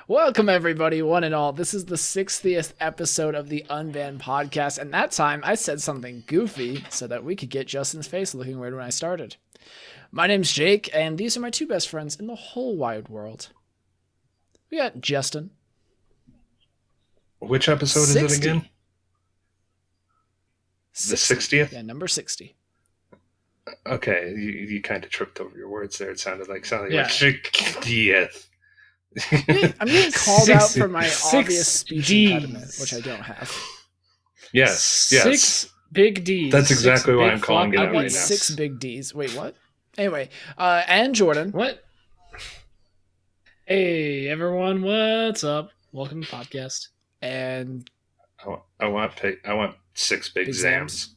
Welcome, everybody, one and all. This is the 60th episode of the Unbanned podcast, and that time I said something goofy so that we could get Justin's face looking weird when I started. My name's Jake, and these are my two best friends in the whole wide world. We got Justin. Which episode 60. Is it again? 60. The 60th? Yeah, number 60. Okay, you kind of tripped over your words there. It sounded like 60th. I'm getting called out for my obvious speech impediment, which I don't have. Yes. 6 big D's. That's exactly why I'm calling it out I want right now. 6 big D's. Wait, what? Anyway, and Jordan. What? Hey, everyone. What's up? Welcome to the podcast. And I want 6 big Zams.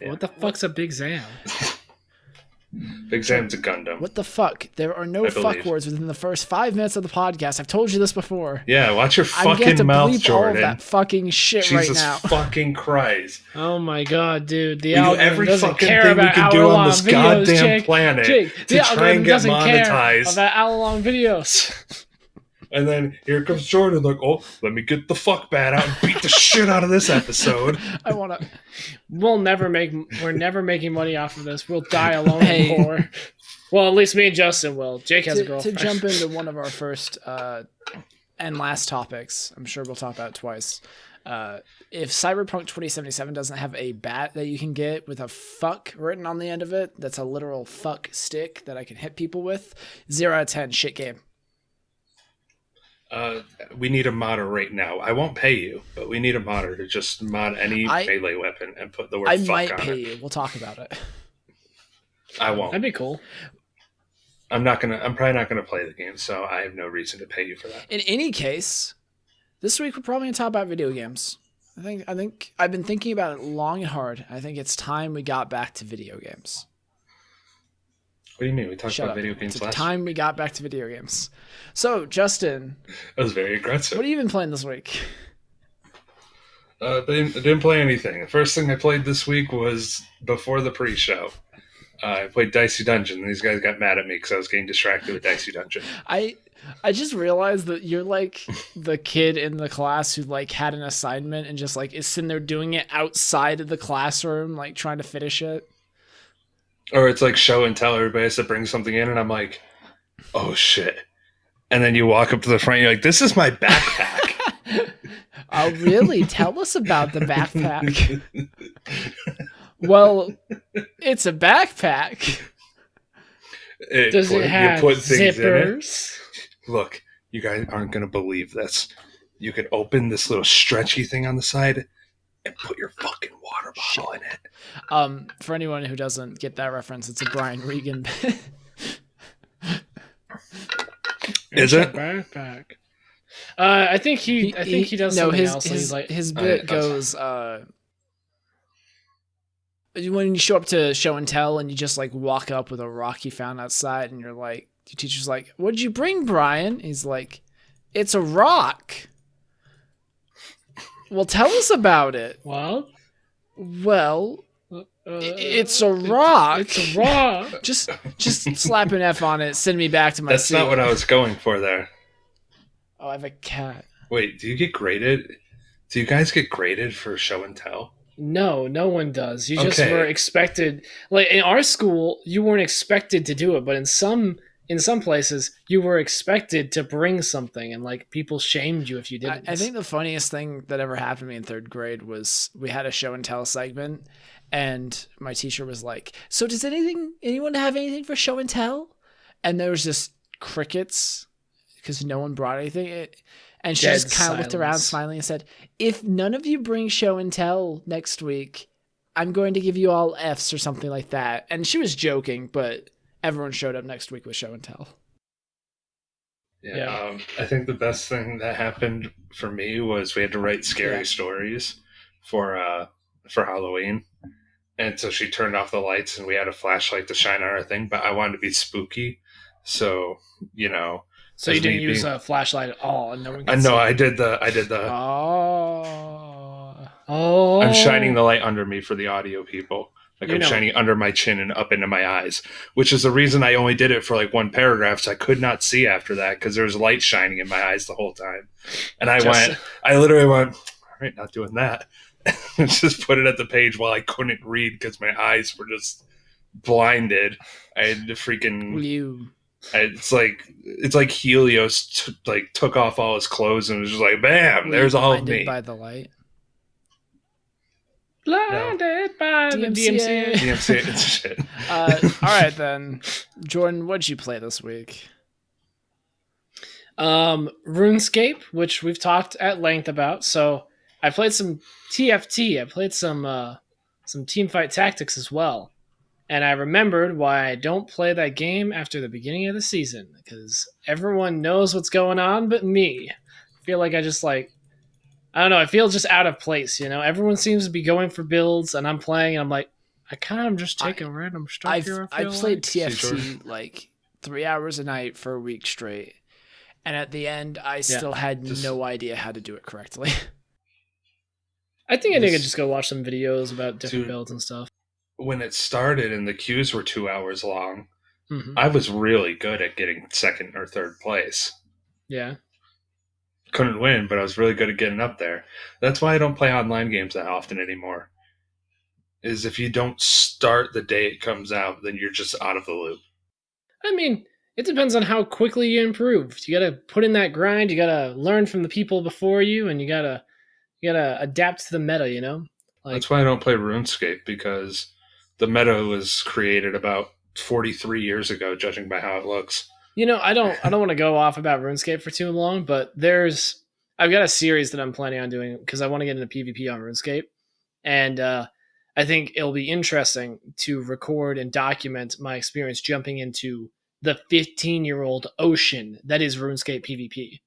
Yeah. What the fuck's a big Zam? Big Zam's a Gundam. What the fuck? There are no fuck words within the first 5 minutes of the podcast. I've told you this before. Yeah, watch your I'm fucking mouth, bleep Jordan. all of that fucking shit Jesus right now. fucking Christ. Oh my god, dude. The we do algorithm every doesn't fucking care thing we about can do on this videos, goddamn Jake. planet Jake, to try and get monetized. Care about hour-long videos. And then here comes Jordan, like, oh, let me get the fuck bat out and beat the shit out of this episode. I want to. We're never making money off of this. We'll die alone in poor. Well, at least me and Justin will. Jake has a girlfriend. To jump into one of our first and last topics, I'm sure we'll talk about it twice. If Cyberpunk 2077 doesn't have a bat that you can get with a fuck written on the end of it, that's a literal fuck stick that I can hit people with, 0 out of 10, shit game. We need a modder right now. I won't pay you, but we need a modder to just mod any melee weapon and put the word fuck on it. I might pay you. We'll talk about it. I won't. That'd be cool. I'm probably not gonna play the game, so I have no reason to pay you for that. In any case, this week we're probably gonna talk about video games. I think I've been thinking about it long and hard. I think it's time we got back to video games. What do you mean? We talked about video games last It's time we got back to video games. So, Justin. That was very aggressive. What have you been playing this week? I didn't play anything. The first thing I played this week was before the pre-show. I played Dicey Dungeon. These guys got mad at me because I was getting distracted with Dicey Dungeon. I just realized that you're like the kid in the class who like had an assignment and just like is sitting there doing it outside of the classroom, like trying to finish it. Or it's like show and tell. Everybody has to bring something in, and I'm like, oh shit. And then you walk up to the front, you're like, this is my backpack. Oh, really? Tell us about the backpack. Well, it's a backpack. Does it have zippers? Look, you guys aren't going to believe this. You could open this little stretchy thing on the side and put your fucking water bottle in it. For anyone who doesn't get that reference, it's a Brian Regan bit. Is it? Backpack. I think he does something else. His bit goes when you show up to show and tell and you just like walk up with a rock you found outside and you're like, your teacher's like, what'd you bring, Brian? He's like, it's a rock. Well, tell us about it. Well, it's a rock. It's a rock. just slap an F on it. Send me back to my That's seat. not what I was going for there. Oh, I have a cat. Wait, do you get graded? Do you guys get graded for show and tell? No one does. You just were expected. Like in our school, you weren't expected to do it, but in some places, you were expected to bring something, and like people shamed you if you didn't. I think the funniest thing that ever happened to me in 3rd grade was we had a show and tell segment, and my teacher was like, "So does anyone have anything for show and tell?" And there was just crickets because no one brought anything. And she just kind of looked around smiling and said, if none of you bring show and tell next week, I'm going to give you all Fs or something like that. And she was joking, but everyone showed up next week with show and tell. Yeah. I think the best thing that happened for me was we had to write scary stories for Halloween. And so she turned off the lights and we had a flashlight to shine on our thing, but I wanted to be spooky. So, you know. So you didn't use a flashlight at all, and no one could see. No, I did the. Oh. I'm shining the light under me for the audio people. Like I'm shining under my chin and up into my eyes, which is the reason I only did it for like one paragraph. So I could not see after that because there was light shining in my eyes the whole time. And I literally went, all right, not doing that. Just put it at the page while I couldn't read because my eyes were just blinded. I had to freaking... It's like Helios took off all his clothes and was just like, bam, there's all of me. Blinded by the light. Blinded by the DMCA. DMCA, it's shit. All right then, Jordan, what'd you play this week? RuneScape, which we've talked at length about. So I played some TFT. I played some Teamfight Tactics as well. And I remembered why I don't play that game after the beginning of the season, because everyone knows what's going on but me. I feel like I don't know, I feel just out of place, you know? Everyone seems to be going for builds, and I'm playing, and I'm like, I kind of just take a random stuff here. I played TFT like 3 hours a night for a week straight, and at the end, I still had no idea how to do it correctly. I think I need to just go watch some videos about different builds and stuff. When it started and the queues were 2 hours long, I was really good at getting second or third place. Yeah. Couldn't win, but I was really good at getting up there. That's why I don't play online games that often anymore. Is if you don't start the day it comes out, then you're just out of the loop. I mean, it depends on how quickly you improve. You gotta put in that grind, you gotta learn from the people before you, and you gotta adapt to the meta, you know? That's why I don't play RuneScape, because the meta was created about 43 years ago, judging by how it looks. You know, I don't want to go off about RuneScape for too long, but I've got a series that I'm planning on doing because I want to get into PvP on RuneScape, and I think it'll be interesting to record and document my experience jumping into the 15-year-old ocean that is RuneScape PvP.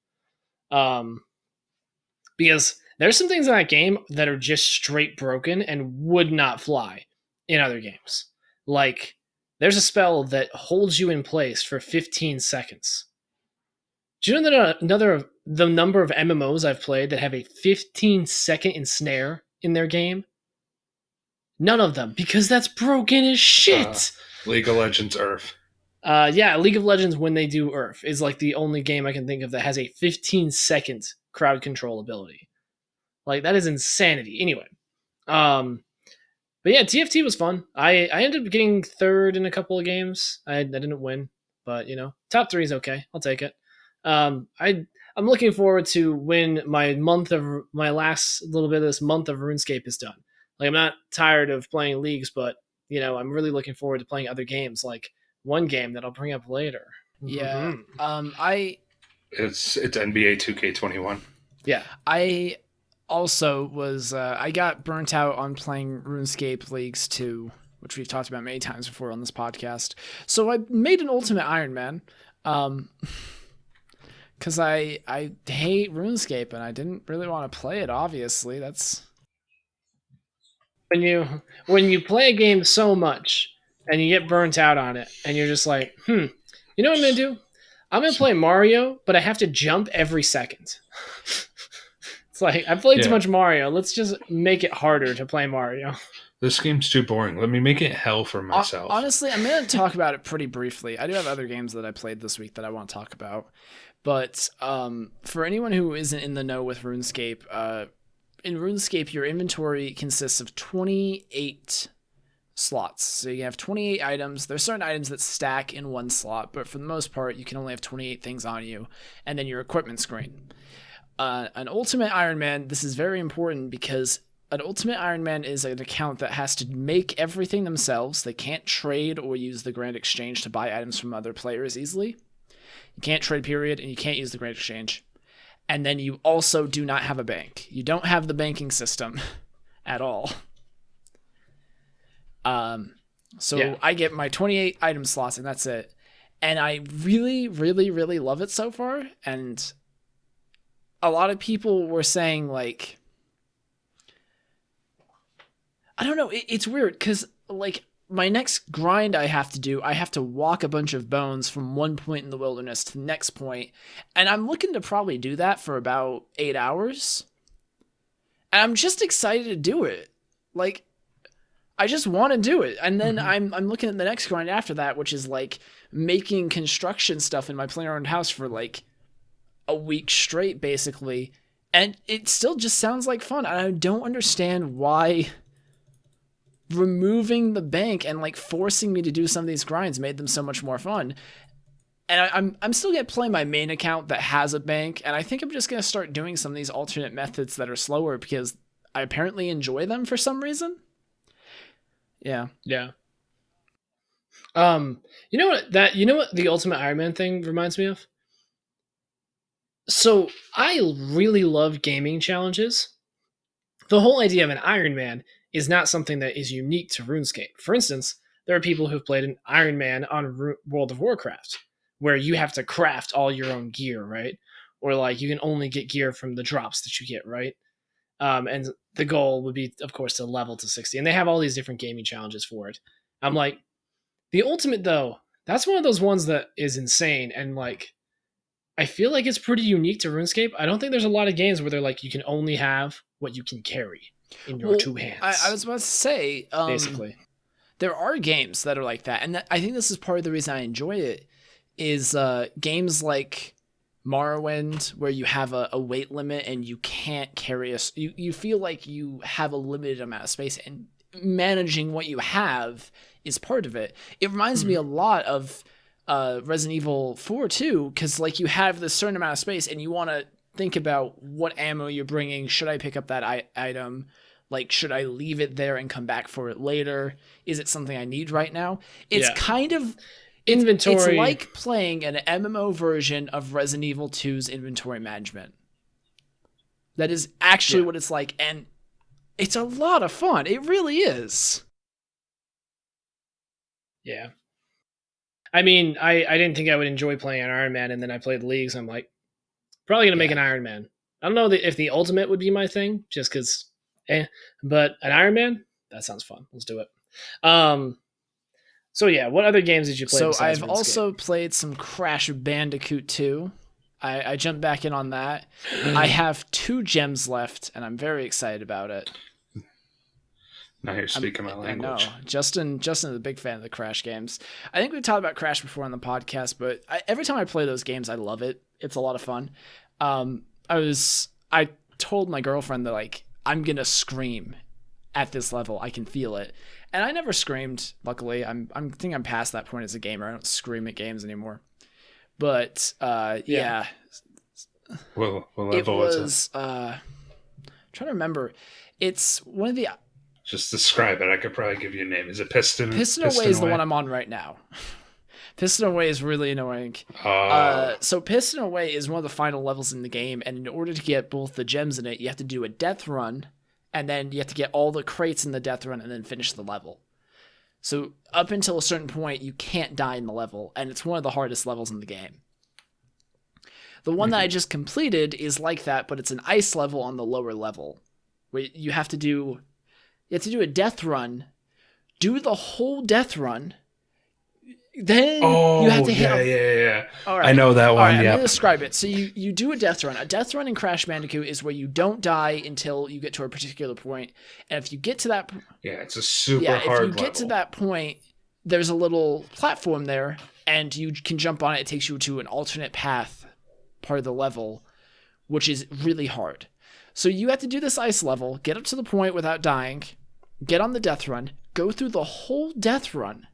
Because there's some things in that game that are just straight broken and would not fly in other games. Like, there's a spell that holds you in place for 15 seconds. Do you know that the number of MMOs I've played that have a 15-second ensnare in their game? None of them, because that's broken as shit. League of Legends Earth. Yeah, League of Legends, when they do Earth, is like the only game I can think of that has a 15-second crowd control ability. Like, that is insanity. Anyway, but yeah, TFT was fun. I ended up getting third in a couple of games. I didn't win, but you know, top 3 is okay. I'll take it. I'm looking forward to when my last little bit of this month of RuneScape is done. Like, I'm not tired of playing leagues, but you know, I'm really looking forward to playing other games. Like one game that I'll bring up later. Yeah. It's NBA 2K21. Yeah. I also was I got burnt out on playing RuneScape Leagues 2, which we've talked about many times before on this podcast. So I made an Ultimate Iron Man because I hate RuneScape and I didn't really want to play it. Obviously, that's when you play a game so much and you get burnt out on it, and you're just like, you know what I'm gonna do? I'm gonna play Mario, but I have to jump every second. It's like, I played too much Mario. Let's just make it harder to play Mario. This game's too boring. Let me make it hell for myself. Honestly, I'm going to talk about it pretty briefly. I do have other games that I played this week that I want to talk about. But for anyone who isn't in the know with RuneScape, in RuneScape, your inventory consists of 28 slots. So you have 28 items. There's certain items that stack in one slot, but for the most part, you can only have 28 things on you. And then your equipment screen. An Ultimate Iron Man, this is very important because an Ultimate Iron Man is an account that has to make everything themselves. They can't trade or use the Grand Exchange to buy items from other players easily. You can't trade, period, and you can't use the Grand Exchange. And then you also do not have a bank. You don't have the banking system at all. I get my 28 item slots, and that's it. And I really, really, really love it so far, and a lot of people were saying, like, I don't know, it's weird because, like, my next grind I have to do, I have to walk a bunch of bones from one point in the wilderness to the next point, and I'm looking to probably do that for about 8 hours, and I'm just excited to do it. Like, I just want to do it. And then I'm looking at the next grind after that, which is like making construction stuff in my player-owned house for like a week straight, basically. And it still just sounds like fun. And I don't understand why removing the bank and like forcing me to do some of these grinds made them so much more fun. And I'm still gonna play my main account that has a bank, and I think I'm just gonna start doing some of these alternate methods that are slower because I apparently enjoy them for some reason. Yeah. Yeah. You know what the Ultimate Iron Man thing reminds me of? So I really love gaming challenges. The whole idea of an Iron Man is not something that is unique to RuneScape. For instance, there are people who've played an Iron Man on World of Warcraft, where you have to craft all your own gear, right? Or like you can only get gear from the drops that you get, right? And the goal would be, of course, to level to 60. And they have all these different gaming challenges for it. I'm like, the Ultimate, though, that's one of those ones that is insane. And like, I feel like it's pretty unique to RuneScape. I don't think there's a lot of games where they're like, you can only have what you can carry in your two hands. I was about to say, basically, there are games that are like that. And I think this is part of the reason I enjoy it is games like Morrowind, where you have a weight limit and you can't carry you feel like you have a limited amount of space, and managing what you have is part of it. It reminds me a lot of Resident Evil 4 too, because like you have this certain amount of space and you want to think about what ammo you're bringing. Should I pick up that item? Like, should I leave it there and come back for it later? Is it something I need right now? It's kind of inventory. It's like playing an MMO version of Resident Evil 2's inventory management. That is actually what it's like, and it's a lot of fun. It really is. Yeah. I mean, I didn't think I would enjoy playing an Iron Man, and then I played League, so I'm like, probably going to make an Iron Man. I don't know if the Ultimate would be my thing, just because, but an Iron Man, that sounds fun. Let's do it. So yeah, what other games did you play? So I've also played some Crash Bandicoot 2. I jumped back in on that. I have 2 gems left, and I'm very excited about it. Now you're speaking my language. I know. Justin is a big fan of the Crash games. I think we've talked about Crash before on the podcast, but every time I play those games, I love it. It's a lot of fun. I told my girlfriend that like I'm gonna scream at this level. I can feel it, and I never screamed. Luckily, I think I'm past that point as a gamer. I don't scream at games anymore. But yeah. What level was it? I'm trying to remember. It's one of the. Just describe it. I could probably give you a name. Is it Piston? Piston Away is the one I'm on right now. Piston Away is really annoying. So Piston Away is one of the final levels in the game, and in order to get both the gems in it, you have to do a death run, and then you have to get all the crates in the death run and then finish the level. So up until a certain point, you can't die in the level, and it's one of the hardest levels in the game. The one that I just completed is like that, but it's an ice level on the lower level, where you have to do a death run, do the whole death run, then you have to hit. Yeah. All right. I know that one. All right, I'm going to describe it. So you do a death run. A death run in Crash Bandicoot is where you don't die until you get to a particular point. And if you get to that... it's a super hard level. If you get to that point, there's a little platform there, and you can jump on it. It takes you to an alternate path part of the level, which is really hard. So you have to do this ice level, get up to the point without dying, get on the death run, go through the whole death run,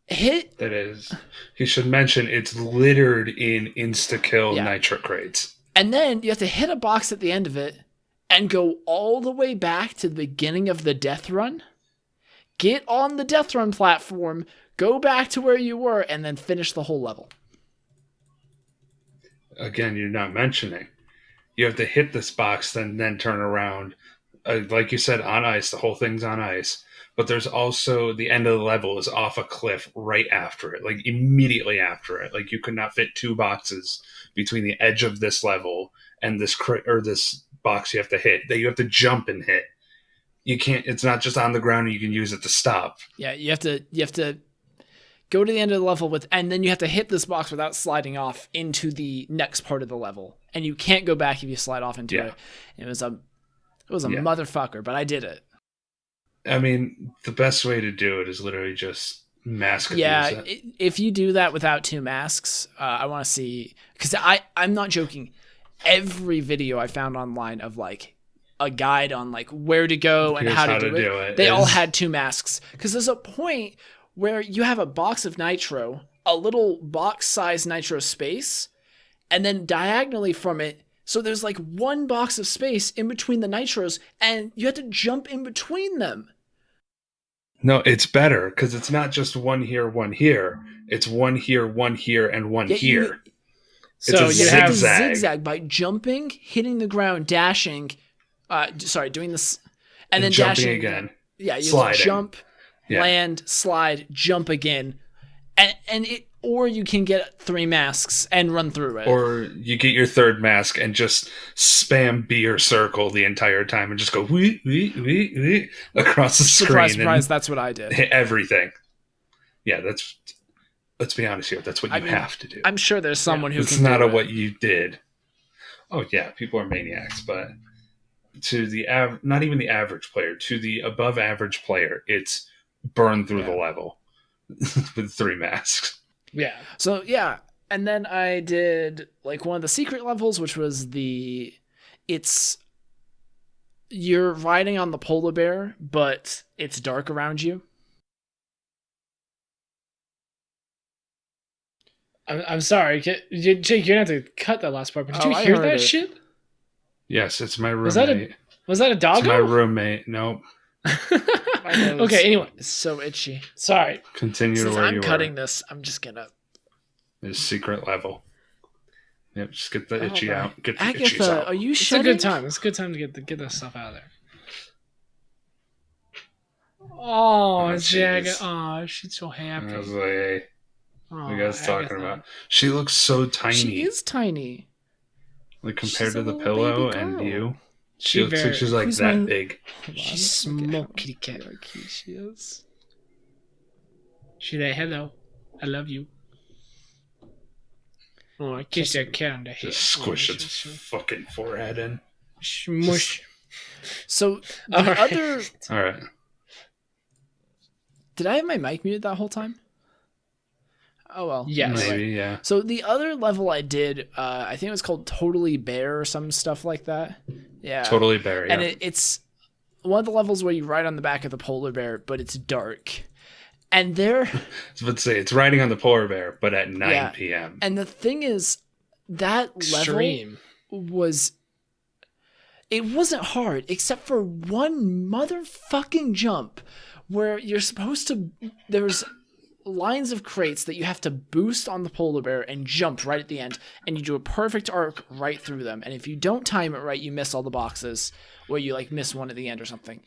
hit... That is... You should mention it's littered in insta-kill nitro crates. And then you have to hit a box at the end of it and go all the way back to the beginning of the death run, get on the death run platform, go back to where you were, and then finish the whole level. Again, you're not mentioning. You have to hit this box, then turn around. Like you said, on ice. The whole thing's on ice. But there's also the end of the level is off a cliff right after it. Like immediately after it. Like you could not fit 2 boxes between the edge of this level and this box you have to hit. That you have to jump and hit. You can't. It's not just on the ground and you can use it to stop. Yeah, you have to go to the end of the level and then you have to hit this box without sliding off into the next part of the level. And you can't go back if you slide off into it. It was a motherfucker, but I did it. I mean, the best way to do it is literally just mask abuse it. If you do that without 2 masks, I want to see, because I'm not joking. Every video I found online of like a guide on like where to go and how to do it, they all had 2 masks, because there's a point where you have a box of nitro, a little box-sized nitro space, and then diagonally from it, so there's like 1 box of space in between the nitros, and you have to jump in between them. No, it's better because it's not just 1 here, 1 here. It's 1 here, 1 here, and 1 here. So you have to zigzag by jumping, hitting the ground, dashing. Doing this, and then jumping dashing again. Yeah, you jump, land, slide, jump again, and it. Or you can get 3 masks and run through it. Or you get your 3rd mask and just spam B or circle the entire time and just go wee across the screen. Surprise, that's what I did. Hit everything. Yeah, let's be honest here. That's what you have to do. I'm sure there's someone who can do it. It's not what you did. Oh, yeah, people are maniacs, but to the not even the average player, to the above average player, it's burn through the level with 3 masks. Yeah. So, yeah. And then I did like one of the secret levels, which was you're riding on the polar bear, but it's dark around you. I'm sorry. Jake, you're going to have to cut that last part. But did you hear that shit? Yes, it's my roommate. Was that a doggo? It's my roommate. Nope. Okay, anyway. It's so itchy. Sorry. Continue to where you were. I'm cutting this. I'm just gonna. This secret level. Yep, just get the itchy out. Get the Agatha, itchies out. Are you It's shedding? a good time. It's a good time to get that stuff out of there. Oh, Jagga. Oh, she's so happy. I was like, hey, what are you guys talking about? She looks so tiny. She is tiny. Like compared to the pillow and you. She looks like she's like that big. She's small kitty cat. How cute she is. She's like, hello, I love you. Oh, I kissed that cat on the head. Just squish its fucking forehead in. Smush. So the other. All right. Did I have my mic muted that whole time? Oh well. Yes. Maybe, yeah. So the other level I did, I think it was called Totally Bare or some stuff like that. Yeah. Totally Bare, yeah. And it's one of the levels where you ride on the back of the polar bear, but it's dark. And there... Let's say it's riding on the polar bear, but at 9 p.m. And the thing is, that level was... It wasn't hard, except for one motherfucking jump where you're supposed to... There's lines of crates that you have to boost on the polar bear and jump right at the end, and you do a perfect arc right through them. And if you don't time it right, you miss all the boxes, or you like miss one at the end or something.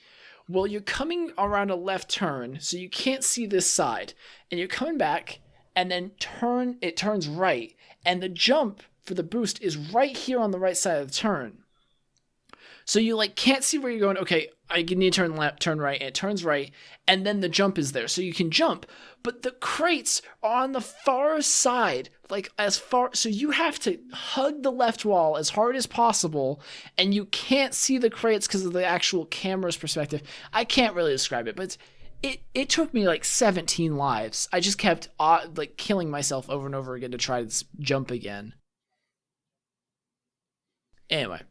Well, you're coming around a left turn, so you can't see this side, and you're coming back, and then it turns right, and the jump for the boost is right here on the right side of the turn. So you like can't see where you're going. Okay, I need to turn left, turn right, and it turns right, and then the jump is there, so you can jump. But the crates are on the far side, like as far, so you have to hug the left wall as hard as possible, and you can't see the crates because of the actual camera's perspective. I can't really describe it, but it took me like 17 lives. I just kept like killing myself over and over again to try this jump again. Anyway.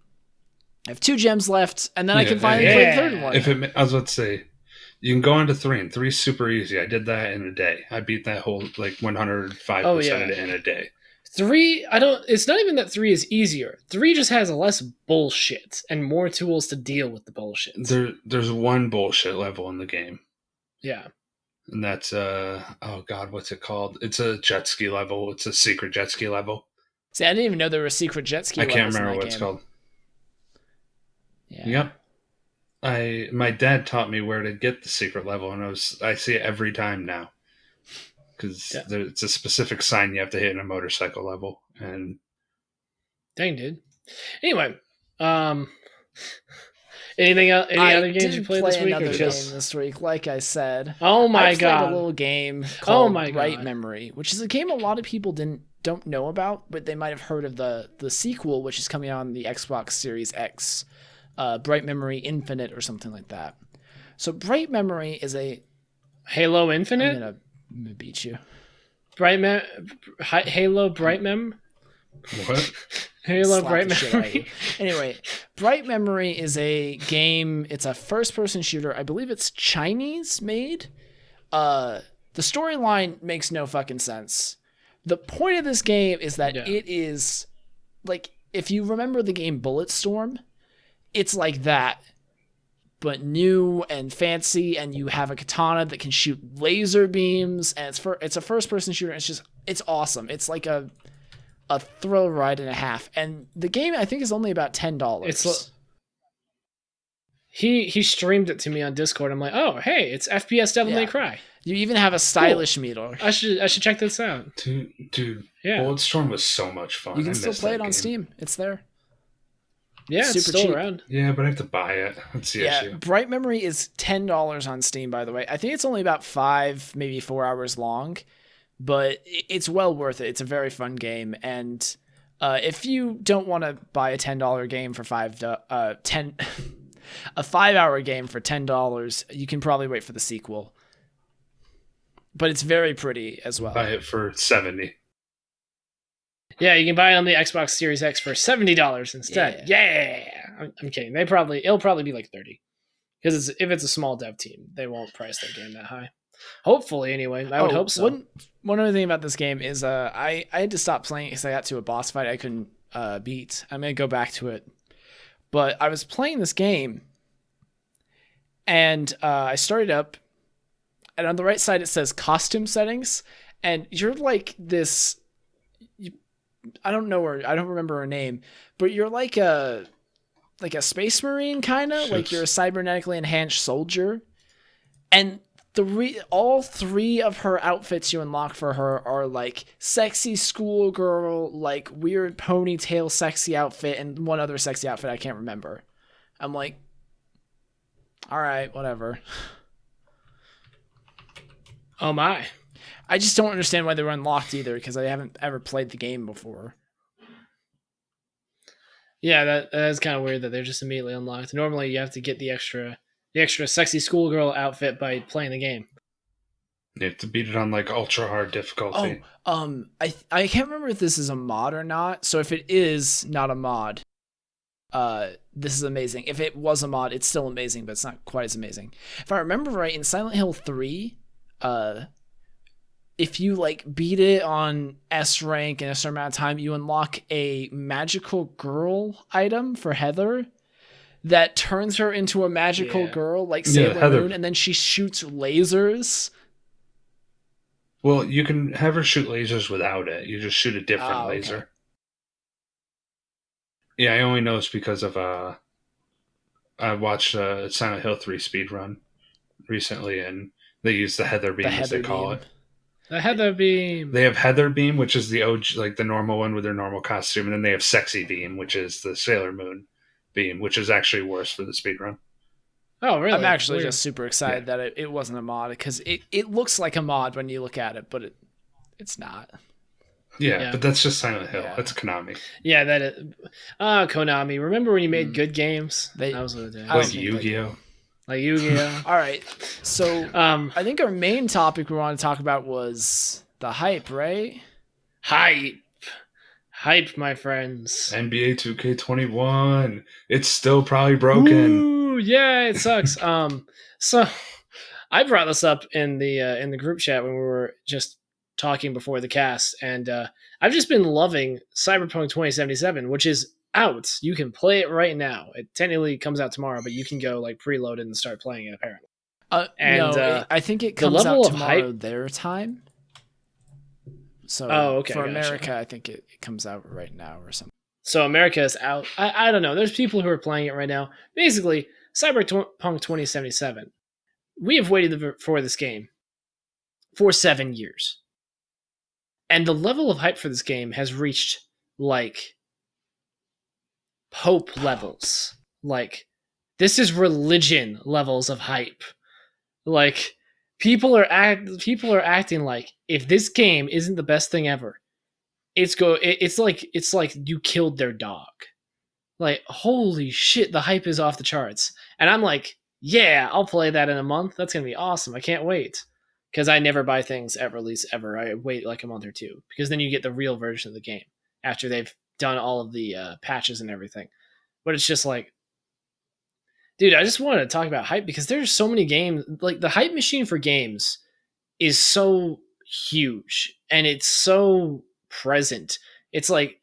I have 2 gems left, and then I can finally play the third one. I was about to say, you can go on to 3, and 3's super easy. I did that in a day. I beat that whole, like, 105% of it in a day. 3, it's not even that 3 is easier. 3 just has less bullshit and more tools to deal with the bullshit. There's one bullshit level in the game. Yeah. And that's, oh god, what's it called? It's a jet ski level. It's a secret jet ski level. See, I didn't even know there were secret jet ski levels. I can't remember what it's called. Yeah. Yep. My dad taught me where to get the secret level, and I see it every time now. Because it's a specific sign you have to hit in a motorcycle level. And dang, dude. Anyway, anything else? Any other games you played this week? Or just game this week, like I said. Oh my god! I played a little game called Bright Memory, which is a game a lot of people don't know about, but they might have heard of the sequel, which is coming out on the Xbox Series X. Bright Memory Infinite or something like that. So Bright Memory is a Halo I'm Infinite. gonna beat you. Halo Bright Mem. What? Halo Slap Bright the Mem. shit out of you. Anyway, Bright Memory is a game. It's a first-person shooter. I believe it's Chinese made. The storyline makes no fucking sense. The point of this game is that it is like, if you remember the game Bulletstorm, it's like that, but new and fancy, and you have a katana that can shoot laser beams, and it's a first person shooter. It's awesome. It's like a thrill ride and a half, and the game I think is only about $10. He streamed it to me on Discord. I'm like, oh hey, it's FPS Devil May Cry. You even have a stylish meter. I should check this out. Dude, yeah. Bulletstorm was so much fun. You can still play it on Steam. It's there. Yeah, it's super still cheap. around. Yeah, but I have to buy it. That's the issue. Bright Memory is $10 on Steam, by the way. I think it's only about 5, maybe 4 hours long, but it's well worth it. It's a very fun game, and if you don't want to buy a $10 game for a 5-hour game for $10, you can probably wait for the sequel. But it's very pretty as well. Buy it for $70. Yeah, you can buy it on the Xbox Series X for $70 instead. Yeah. I'm kidding. It'll probably be like $30, because if it's a small dev team, they won't price their game that high. Hopefully, anyway. I would hope so. One other thing about this game is I had to stop playing because I got to a boss fight I couldn't beat. I'm gonna go back to it, but I was playing this game, and I started up, and on the right side it says costume settings, and you're like this. I don't remember her name, but you're like a space marine kind of, like you're a cybernetically enhanced soldier, and all 3 of her outfits you unlock for her are like sexy schoolgirl, like weird ponytail sexy outfit, and one other sexy outfit I can't remember. I'm like, all right, whatever. Oh my. I just don't understand why they were unlocked either, because I haven't ever played the game before. Yeah, that is kind of weird that they're just immediately unlocked. Normally, you have to get the extra sexy schoolgirl outfit by playing the game. You have to beat it on like ultra hard difficulty. I can't remember if this is a mod or not. So if it is not a mod, this is amazing. If it was a mod, it's still amazing, but it's not quite as amazing. If I remember right, in Silent Hill 3, if you like beat it on S rank in a certain amount of time, you unlock a magical girl item for Heather that turns her into a magical girl, like Sailor Moon, and then she shoots lasers. Well, you can have her shoot lasers without it. You just shoot a different laser. Yeah, I only know it's because of I watched Silent Hill 3 speedrun recently, and they use the Heather Beam, as they call it. The Heather Beam. They have Heather Beam, which is the OG, like the normal one with their normal costume, and then they have Sexy Beam, which is the Sailor Moon beam, which is actually worse for the speedrun. Oh, really? I'm actually just super excited that it wasn't a mod, because it looks like a mod when you look at it, but it's not. Yeah, but that's just Silent Hill. That's Konami. Yeah, that is. Konami. Remember when you made good games? That was what it did. Like Yu-Gi-Oh! Like Yu-Gi-Oh! All right. So I think our main topic we want to talk about was the hype, right? Hype, my friends. NBA 2K21. It's still probably broken. Ooh, yeah, it sucks. So I brought this up in the group chat when we were just talking before the cast, and I've just been loving Cyberpunk 2077, which is out. You can play it right now. It technically comes out tomorrow, but you can go like preload it and start playing it apparently. I think it comes out tomorrow their time. So for America, I think it comes out right now or something. So America is out. I don't know. There's people who are playing it right now. Basically, Cyberpunk 2077. We have waited for this game for 7 years. And the level of hype for this game has reached like Pope levels. Like, this is religion levels of hype. Like, people are acting like if this game isn't the best thing ever, it's like you killed their dog. Like, holy shit, the hype is off the charts. And I'm like, yeah, I'll play that in a month. That's going to be awesome. I can't wait. Because I never buy things at release ever. I wait like a month or two. Because then you get the real version of the game after they've done all of the patches and everything. But it's just like, dude, I just wanted to talk about hype because there's so many games. Like, the hype machine for games is so huge and it's so present. It's like,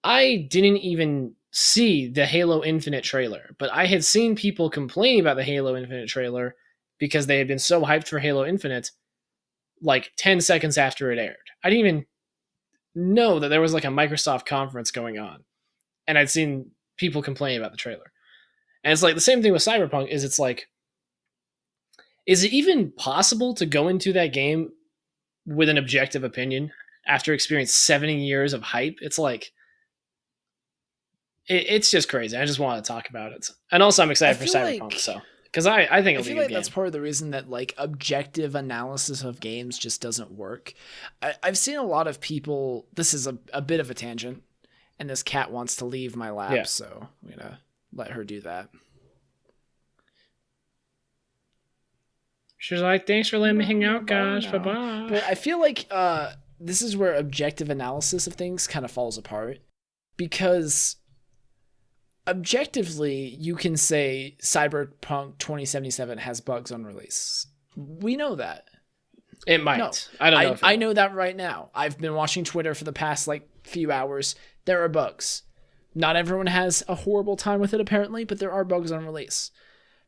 I didn't even see the Halo Infinite trailer, but I had seen people complaining about the Halo Infinite trailer because they had been so hyped for Halo Infinite like 10 seconds after it aired. I didn't even know that there was like a Microsoft conference going on, and I'd seen people complain about the trailer. And it's like the same thing with Cyberpunk is it's like, is it even possible to go into that game with an objective opinion after experiencing 70 years of hype? It's like, it's just crazy. I just want to talk about it. And also I'm excited for Cyberpunk, so because I think it'll be a good game. That's part of the reason that like objective analysis of games just doesn't work. I've seen a lot of people. This is a bit of a tangent, and this cat wants to leave my lap, so I'm gonna let her do that. She's like, "Thanks for letting me hang out, guys. Bye bye." But I feel like this is where objective analysis of things kind of falls apart, because objectively, you can say Cyberpunk 2077 has bugs on release. We know that. It might. No, I don't know. I know that right now. I've been watching Twitter for the past like few hours. There are bugs. Not everyone has a horrible time with it apparently, but there are bugs on release.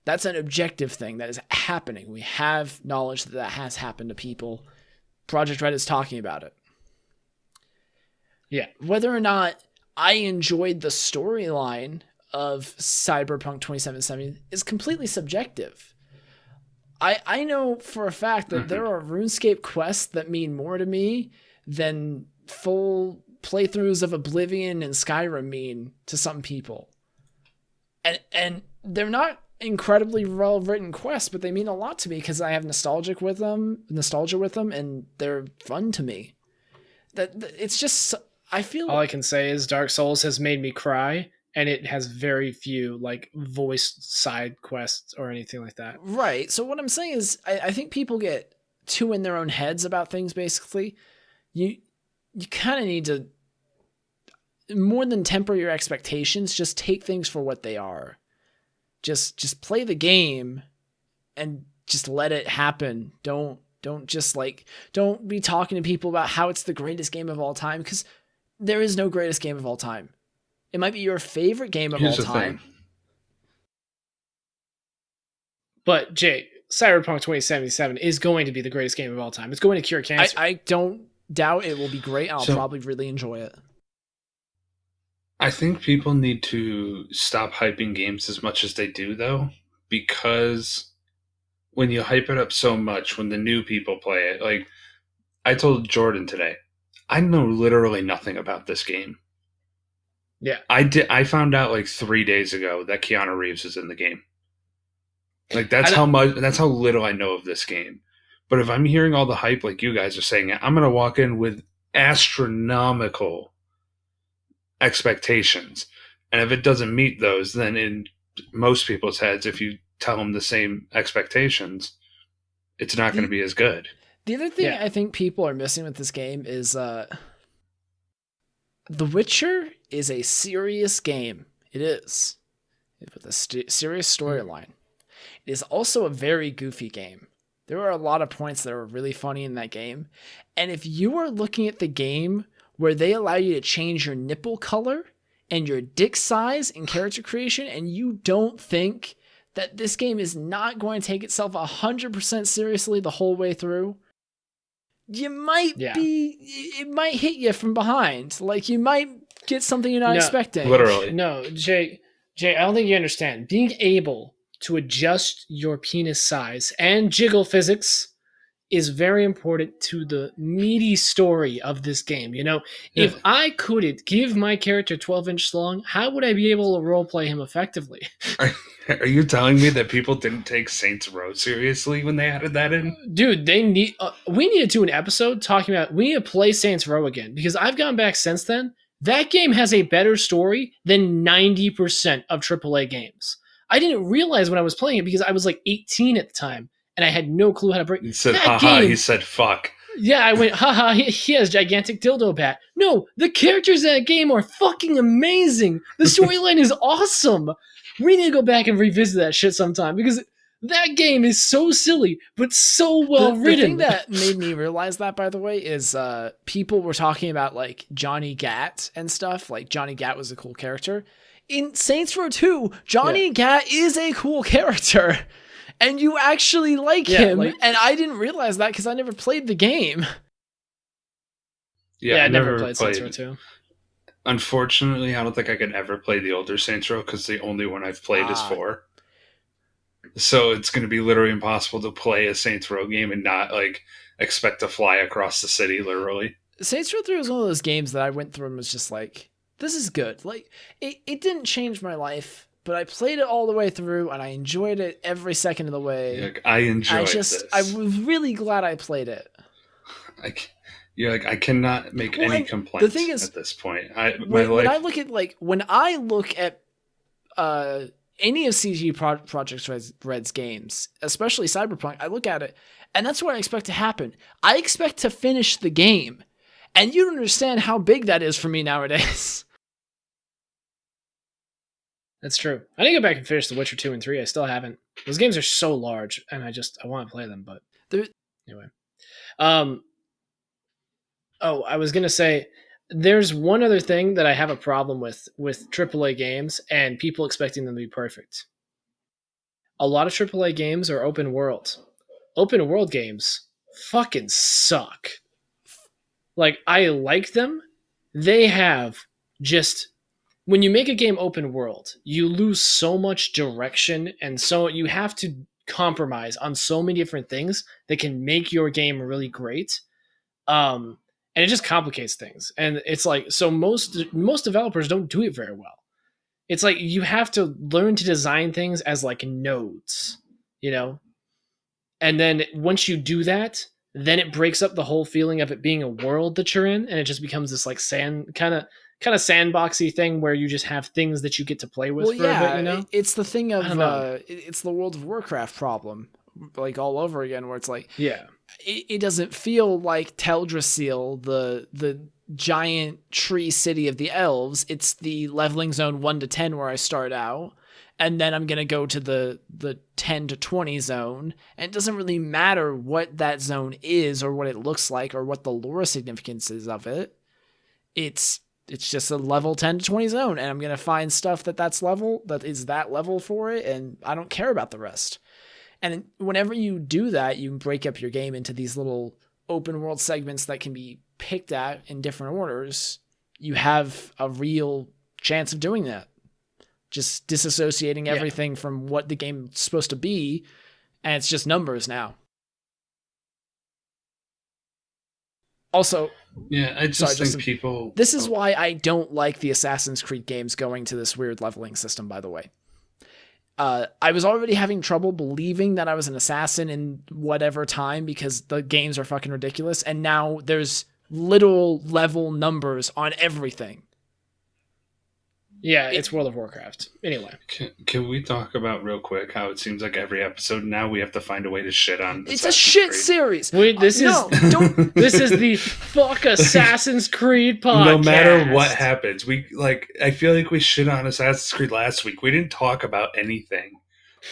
That's an objective thing that is happening. We have knowledge that has happened to people. Project Red is talking about it. Yeah. Whether or not I enjoyed the storyline of Cyberpunk 2077 is completely subjective. I know for a fact that there are RuneScape quests that mean more to me than full playthroughs of Oblivion and Skyrim mean to some people. And they're not incredibly well-written quests, but they mean a lot to me because I have nostalgia with them, and they're fun to me. That it's just, I feel all I can say is Dark Souls has made me cry, and it has very few like voiced side quests or anything like that. Right. So what I'm saying is I think people get too in their own heads about things. Basically, you kind of need to, more than temper your expectations, just take things for what they are. Just play the game and just let it happen. Don't be talking to people about how it's the greatest game of all time, because there is no greatest game of all time. It might be your favorite game of all time. But Jay, Cyberpunk 2077 is going to be the greatest game of all time. It's going to cure cancer. I don't doubt it will be great. I'll probably really enjoy it. I think people need to stop hyping games as much as they do, though, because when you hype it up so much, when the new people play it, like I told Jordan today, I know literally nothing about this game. Yeah. I found out like 3 days ago that Keanu Reeves is in the game. Like that's how little I know of this game. But if I'm hearing all the hype like you guys are saying, I'm going to walk in with astronomical expectations. And if it doesn't meet those, then in most people's heads, if you tell them the same expectations, it's not going to be as good. The other thing I think people are missing with this game is The Witcher is a serious game. It is. With a serious storyline. It is also a very goofy game. There are a lot of points that are really funny in that game. And if you are looking at the game where they allow you to change your nipple color and your dick size in character creation, and you don't think that this game is not going to take itself 100% seriously the whole way through, you might it might hit you from behind. Like, you might get something you're not expecting. Literally. No, Jay, I don't think you understand. Being able to adjust your penis size and jiggle physics is very important to the meaty story of this game. You know, if I couldn't give my character 12-inch long, how would I be able to roleplay him effectively? Are you telling me that people didn't take Saints Row seriously when they added that in? Dude, they need. We need to do an episode talking about. We need to play Saints Row again, because I've gone back since then. That game has a better story than 90% of AAA games. I didn't realize when I was playing it because I was like 18 at the time and I had no clue how to break. He said, that haha, game, he said, fuck. Yeah, I went, haha, he has gigantic dildo bat. No, the characters in that game are fucking amazing. The storyline is awesome. We need to go back and revisit that shit sometime because that game is so silly, but so well written. The thing that made me realize that, by the way, is people were talking about like Johnny Gat and stuff. Like Johnny Gat was a cool character. In Saints Row 2, Johnny Gat is a cool character. And you actually like him. Like, and I didn't realize that because I never played the game. Yeah, I never played Saints Row 2. Unfortunately, I don't think I could ever play the older Saints Row because the only one I've played is 4. So it's going to be literally impossible to play a Saints Row game and not like expect to fly across the city, literally. Saints Row 3 was one of those games that I went through and was just like, this is good. Like, it didn't change my life. But I played it all the way through, and I enjoyed it every second of the way. Like, I enjoyed this. I was really glad I played it. I cannot make any complaints the thing is, at this point. When I look at any of CG Project Red's games, especially Cyberpunk, I look at it, and that's what I expect to happen. I expect to finish the game, and you don't understand how big that is for me nowadays. That's true. I need to go back and finish The Witcher 2 and 3. I still haven't. Those games are so large, and I want to play them, but anyway. I was going to say, there's one other thing that I have a problem with AAA games and people expecting them to be perfect. A lot of AAA games are open world. Open world games fucking suck. Like, I like them. They have just... When you make a game open world, you lose so much direction, and so you have to compromise on so many different things that can make your game really great. And it just complicates things. And it's like, so most developers don't do it very well. It's like you have to learn to design things as like nodes, you know? And then once you do that, then it breaks up the whole feeling of it being a world that you're in, and it just becomes this like kind of sandboxy thing where you just have things that you get to play with for a bit, you know? It's the thing of it's the World of Warcraft problem, like all over again, where it's like it doesn't feel like Teldrassil, the giant tree city of the elves. It's the leveling zone 1 to 10 where I start out, and then I'm gonna go to the 10 to 20 zone, and it doesn't really matter what that zone is or what it looks like or what the lore significance is of it. It's just a level 10 to 20 zone, and I'm going to find stuff that is that level for it, and I don't care about the rest. And whenever you do that, you break up your game into these little open world segments that can be picked at in different orders. You have a real chance of doing that. Just disassociating everything from what the game's supposed to be, and it's just numbers now. Also, I think people... This is why I don't like the Assassin's Creed games going to this weird leveling system, by the way. I was already having trouble believing that I was an assassin in whatever time because the games are fucking ridiculous, and now there's literal level numbers on everything. Yeah, it's World of Warcraft. Anyway. Can we talk about real quick how it seems like every episode now we have to find a way to shit on It's a shit series. This is the fuck Assassin's Creed podcast. No matter what happens, I feel like we shit on Assassin's Creed last week. We didn't talk about anything.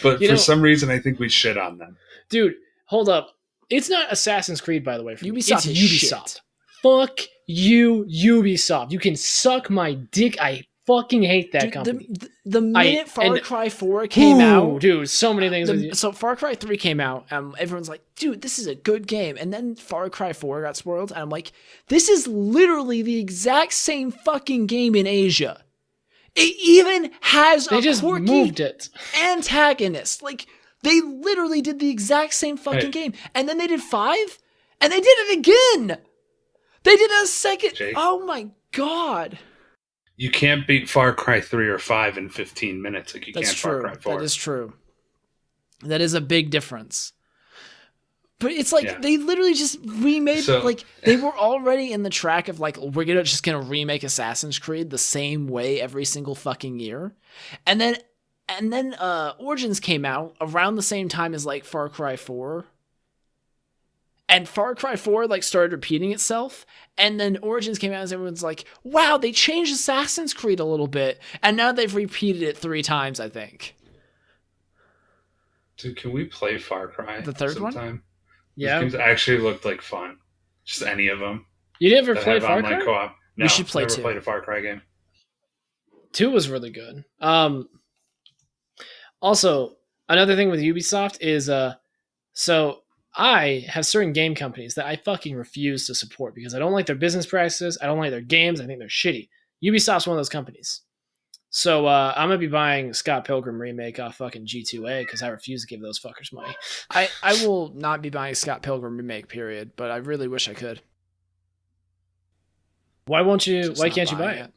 But for some reason I think we shit on them. Dude, hold up. It's not Assassin's Creed, by the way. Ubisoft it's Ubisoft. Shit. Fuck you, Ubisoft. You can suck my dick. I fucking hate that company. The minute Far Cry 4 came out... Dude, so many things. So Far Cry 3 came out, everyone's like, dude, this is a good game. And then Far Cry 4 got spoiled, and I'm like, this is literally the exact same fucking game in Asia. It even has moved it. Antagonist. Like, they literally did the exact same fucking game. And then they did 5, and they did it again! They did a second... Jake? Oh my god. You can't beat Far Cry 3 or 5 in 15 minutes like you can Far Cry 4. That is true. That is a big difference. But it's like they literally just remade they were already in the track of like, we're just gonna remake Assassin's Creed the same way every single fucking year. And then And then Origins came out around the same time as like Far Cry 4. And Far Cry 4 like started repeating itself, and then Origins came out and everyone's like, wow, they changed Assassin's Creed a little bit, and now they've repeated it 3 times, I think. Dude, can we play Far Cry the third sometime? One? Yeah. Those games actually looked like fun. Just any of them. You never played Far Cry? Co-op. No, we should play never 2. Played a Far Cry game. 2 was really good. Also, another thing with Ubisoft is so I have certain game companies that I fucking refuse to support because I don't like their business practices. I don't like their games. I think they're shitty. Ubisoft's one of those companies. So I'm going to be buying Scott Pilgrim remake off fucking G2A because I refuse to give those fuckers money. I will not be buying Scott Pilgrim remake, period, but I really wish I could. Why can't you buy it?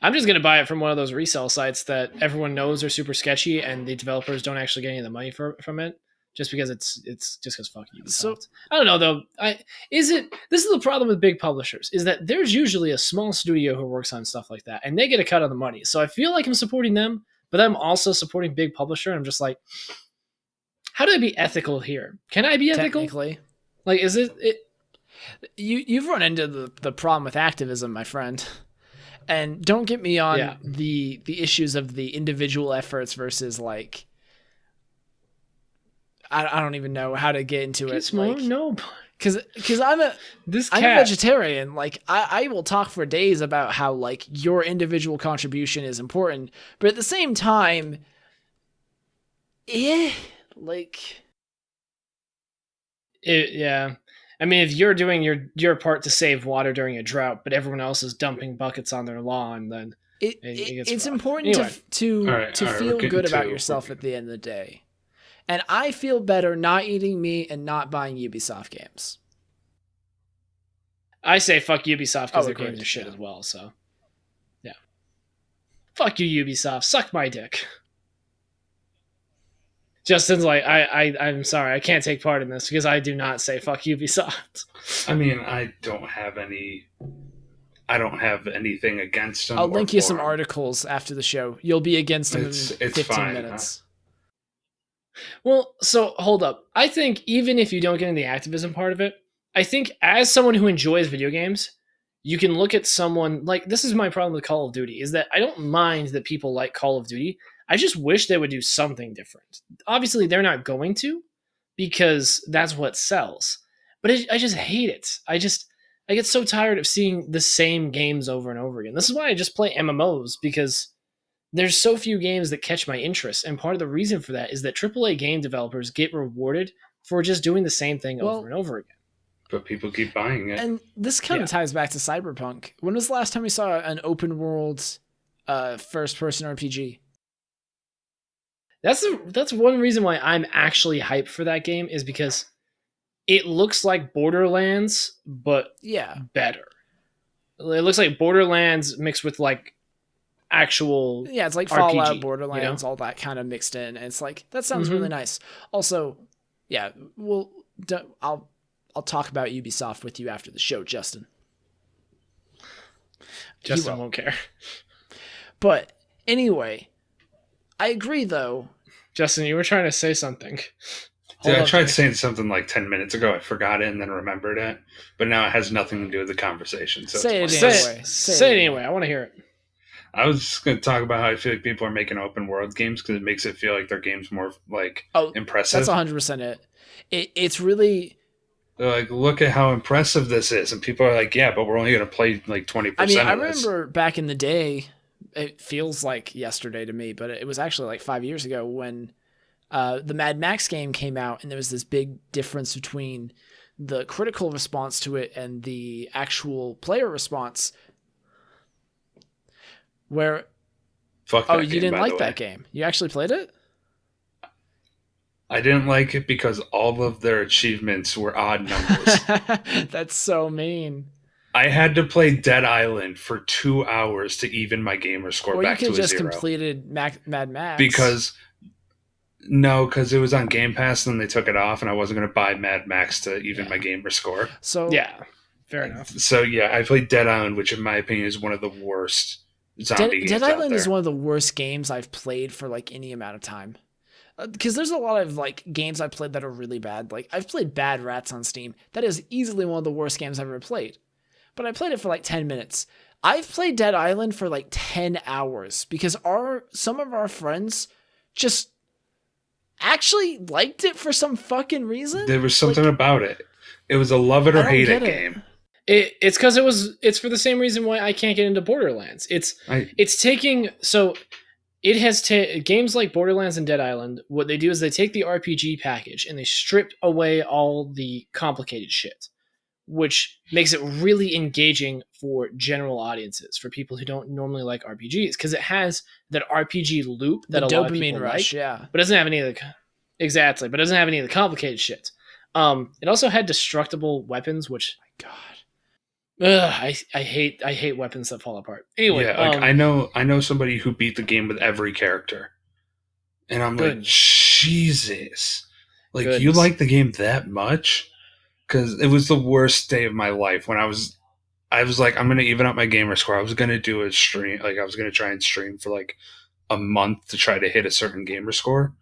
I'm just going to buy it from one of those resale sites that everyone knows are super sketchy and the developers don't actually get any of the money from it. Just because it's just because fuck Ubisoft. So, I don't know though. This is the problem with big publishers is that there's usually a small studio who works on stuff like that and they get a cut of the money. So I feel like I'm supporting them, but I'm also supporting big publisher. And I'm just like, how do I be ethical here? Can I be ethical? Technically, like, is it? You've run into the problem with activism, my friend. And don't get me on the issues of the individual efforts versus like. I don't even know how to get into it. Like, no, because I'm a vegetarian. Like I will talk for days about how like your individual contribution is important, but at the same time, like, yeah. I mean, if you're doing your part to save water during a drought, but everyone else is dumping buckets on their lawn, then it's important to feel good about yourself at the end of the day. And I feel better not eating meat and not buying Ubisoft games. I say fuck Ubisoft because their games are shit as well. So, yeah. Fuck you, Ubisoft. Suck my dick. Justin's like, I'm sorry. I can't take part in this because I do not say fuck Ubisoft. I mean, I don't have anything against them. I'll link you some articles after the show. You'll be against them in 15 minutes. Well, so hold up. I think even if you don't get into the activism part of it, I think as someone who enjoys video games, you can look at someone like this is my problem with Call of Duty is that I don't mind that people like Call of Duty. I just wish they would do something different. Obviously, they're not going to because that's what sells. But I just hate it. I get so tired of seeing the same games over and over again. This is why I just play MMOs because there's so few games that catch my interest, and part of the reason for that is that AAA game developers get rewarded for just doing the same thing over and over again. But people keep buying it. And this kind of ties back to Cyberpunk. When was the last time we saw an open world first-person RPG? That's one reason why I'm actually hyped for that game is because it looks like Borderlands, but better. It looks like Borderlands mixed with like actual it's like RPG, Fallout, Borderlands, all that kind of mixed in, and it's like that sounds really nice. Also, I'll talk about Ubisoft with you after the show, Justin. Justin won't care. But anyway, I agree though. Justin, you were trying to say something. I tried saying something like 10 minutes ago. I forgot it and then remembered it, but now it has nothing to do with the conversation. So say it anyway. Say it anyway. I want to hear it. I was just going to talk about how I feel like people are making open world games because it makes it feel like their game's more like impressive. That's 100% it. It's really. They're like, look at how impressive this is, and people are like, yeah, but we're only going to play like 20%. I mean, I remember back in the day. It feels like yesterday to me, but it was actually like 5 years ago when the Mad Max game came out, and there was this big difference between the critical response to it and the actual player response. Where you didn't like that game? You actually played it? I didn't like it because all of their achievements were odd numbers. That's so mean. I had to play Dead Island for 2 hours to even my gamer score back to a 0. You could just completed Mad Max. Because it was on Game Pass and then they took it off, and I wasn't going to buy Mad Max to even my gamer score. So yeah, fair enough. So yeah, I played Dead Island, which in my opinion is one of the worst zombie games Dead out Island there. is one of the worst games I've played for like any amount of time. Because there's a lot of like games I played that are really bad. Like I've played Bad Rats on Steam. That is easily one of the worst games I've ever played. But I played it for like 10 minutes. I've played Dead Island for like 10 hours because some of our friends just actually liked it for some fucking reason. There was something about it. It was a love it or hate it game. It's because it's for the same reason why I can't get into Borderlands. It's taking so it has games like Borderlands and Dead Island. What they do is they take the RPG package and they strip away all the complicated shit, which makes it really engaging for general audiences, for people who don't normally like RPGs, because it has that RPG loop that a lot of people rush, like, yeah. but doesn't have any of the but doesn't have any of the complicated shit. It also had destructible weapons, which God. I hate weapons that fall apart. Anyway, yeah, like I know somebody who beat the game with every character, and I'm like, Jesus, like you like the game that much? Because it was the worst day of my life when I was like, I'm gonna even up my gamer score. I was gonna do a stream, like I was gonna try and stream for like a month to try to hit a certain gamer score,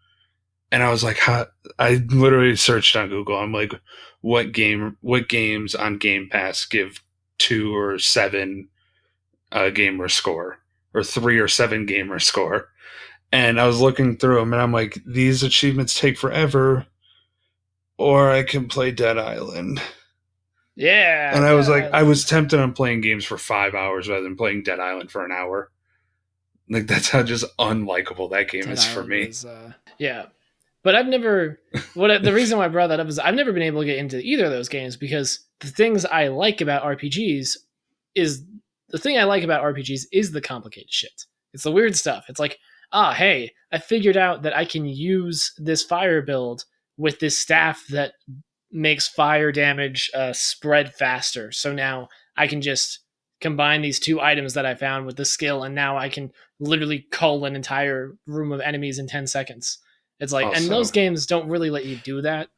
and I was like, I literally searched on Google. I'm like, what games on Game Pass give 2 or 7 gamer score, or 3 or 7 gamer score, and I was looking through them, and I'm like, these achievements take forever, or I can play Dead Island. Yeah, and I was like, I was tempted on playing games for 5 hours rather than playing Dead Island for an hour. Like that's how just unlikable that game is for me. Yeah. But I've never. The reason why I brought that up is I've never been able to get into either of those games, because the things I like about RPGs is the complicated shit. It's the weird stuff. It's like, hey, I figured out that I can use this fire build with this staff that makes fire damage spread faster. So now I can just combine these 2 items that I found with the skill, and now I can literally cull an entire room of enemies in 10 seconds. It's like, and those games don't really let you do that.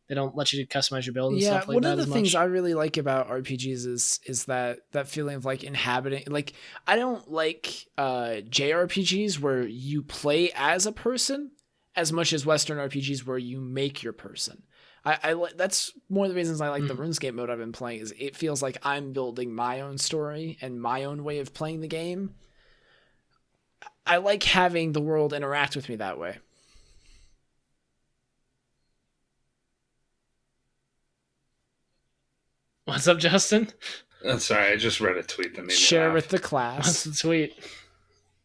They don't let you customize your build and stuff like that. One of the things I really like about RPGs is that feeling of like inhabiting. Like I don't like JRPGs where you play as a person as much as Western RPGs where you make your person. I that's one of the reasons I like the RuneScape mode I've been playing, is it feels like I'm building my own story and my own way of playing the game. I like having the world interact with me that way. What's up, Justin? Sorry, I just read a tweet that made me share laugh. with the class. What's the tweet?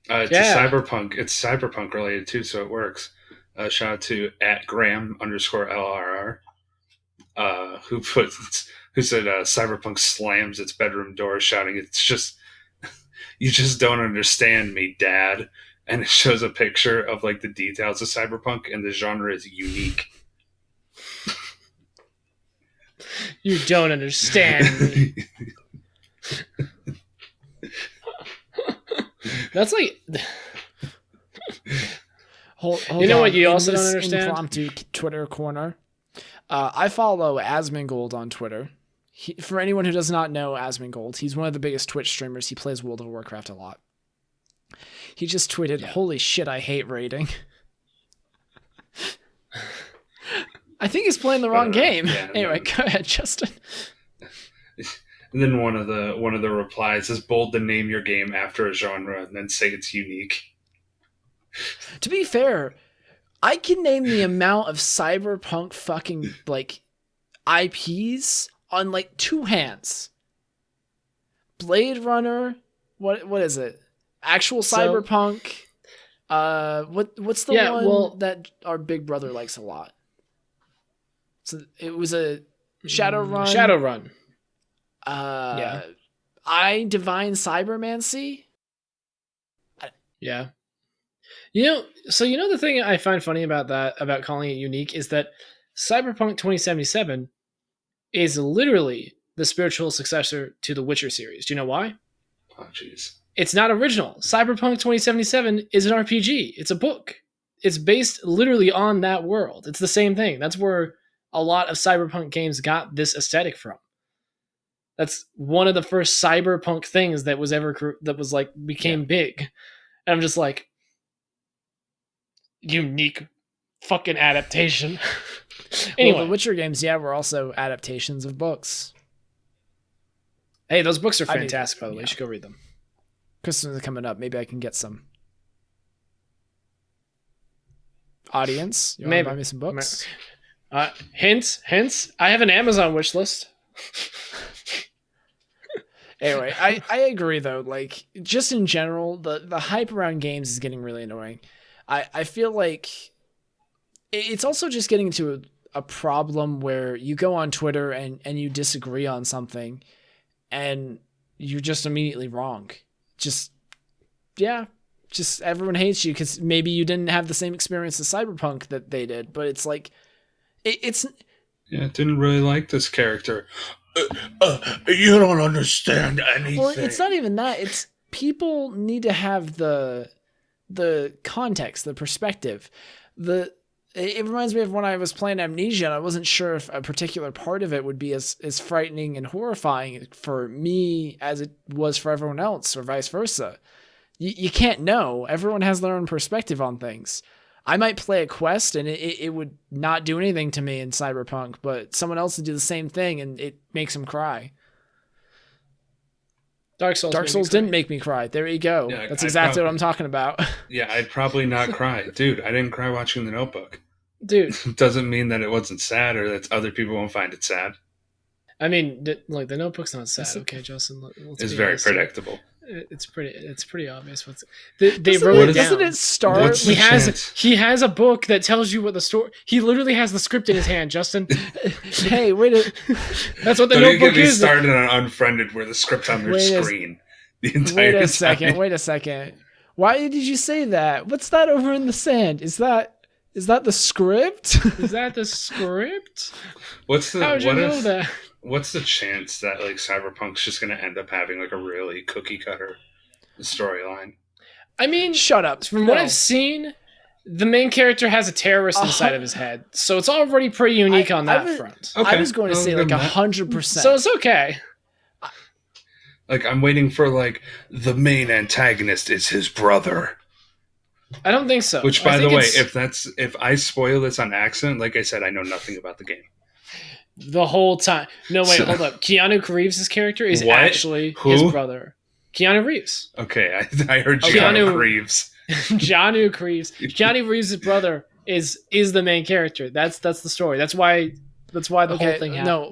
It's a Cyberpunk. It's Cyberpunk related too, so it works. Shout out to @Graham_LRR, who said Cyberpunk slams its bedroom door, shouting, "It's just you just don't understand me, Dad." And it shows a picture of like the details of Cyberpunk, and the genre is unique. You don't understand me. That's like. Hold you know on. what you In also don't this understand? Impromptu Twitter corner. I follow Asmongold on Twitter. For anyone who does not know Asmongold, he's one of the biggest Twitch streamers. He plays World of Warcraft a lot. He just tweeted, "Holy shit, I hate raiding." I think he's playing the wrong game. Yeah, anyway, go ahead, Justin. And then one of the replies is bold to name your game after a genre and then say it's unique. To be fair, I can name the amount of Cyberpunk fucking like IPs on like 2 hands. Blade Runner, what is it? Actual Cyberpunk. What's the one that our big brother likes a lot? So it was a Shadowrun. Shadowrun. I Divine Cybermancy. Yeah. The thing I find funny about that, about calling it unique, is that Cyberpunk 2077 is literally the spiritual successor to the Witcher series. Do you know why? Oh, jeez. It's not original. Cyberpunk 2077 is an RPG. It's a book. It's based literally on that world. It's the same thing. That's where a lot of Cyberpunk games got this aesthetic from. That's one of the first cyberpunk things that was became big. And I'm just like, unique fucking adaptation. Anyway, well, the Witcher games, were also adaptations of books. Hey, those books are fantastic, by the way. You should go read them. Christmas is coming up. Maybe I can get some. Audience, you want to buy me some books? Hints. I have an Amazon wish list. Anyway, I agree though. Like, just in general, the hype around games is getting really annoying. I feel like it's also just getting to a problem where you go on Twitter and you disagree on something and you're just immediately wrong. Just everyone hates you because maybe you didn't have the same experience as Cyberpunk that they did, but it's like, it's... Yeah, didn't really like this character. You don't understand anything. Well, it's not even that. It's people need to have the context, the perspective. It reminds me of when I was playing Amnesia, and I wasn't sure if a particular part of it would be as frightening and horrifying for me as it was for everyone else, or vice versa. You can't know. Everyone has their own perspective on things. I might play a quest and it would not do anything to me in Cyberpunk, but someone else would do the same thing and it makes them cry. Dark Souls didn't make me cry. There you go. Yeah, that's exactly what I'm talking about. Yeah, I'd probably not cry. Dude, I didn't cry watching The Notebook. Dude. Doesn't mean that it wasn't sad or that other people won't find it sad. I mean, The Notebook's not sad. Okay, Justin. It's very predictable. It's pretty obvious. They wrote it down. Doesn't it start? He has a book that tells you what the story. He literally has the script in his hand, Justin. Hey, wait a. That's what the Notebook is. Started on Unfriended, where the script's on their screen. The entire time. Wait a second. Why did you say that? What's that over in the sand? Is that the script? Is that the script? How'd you know that? What's the chance that like Cyberpunk's just going to end up having like a really cookie cutter storyline? I mean, shut up. From what I've seen, the main character has a terrorist inside of his head, so it's already pretty unique on that front. Okay. I was going to say like 100%. So it's okay. Like I'm waiting for like the main antagonist is his brother. I don't think so. Which, by the way, if I spoil this on accident, like I said, I know nothing about the game. The whole time. No, wait, hold up. Keanu Reeves' character is actually his brother. Keanu Reeves. Okay, I heard Keanu Reeves. Keanu Reeves. Keanu Reeves' brother is the main character. That's the story. That's why the whole thing happened. No.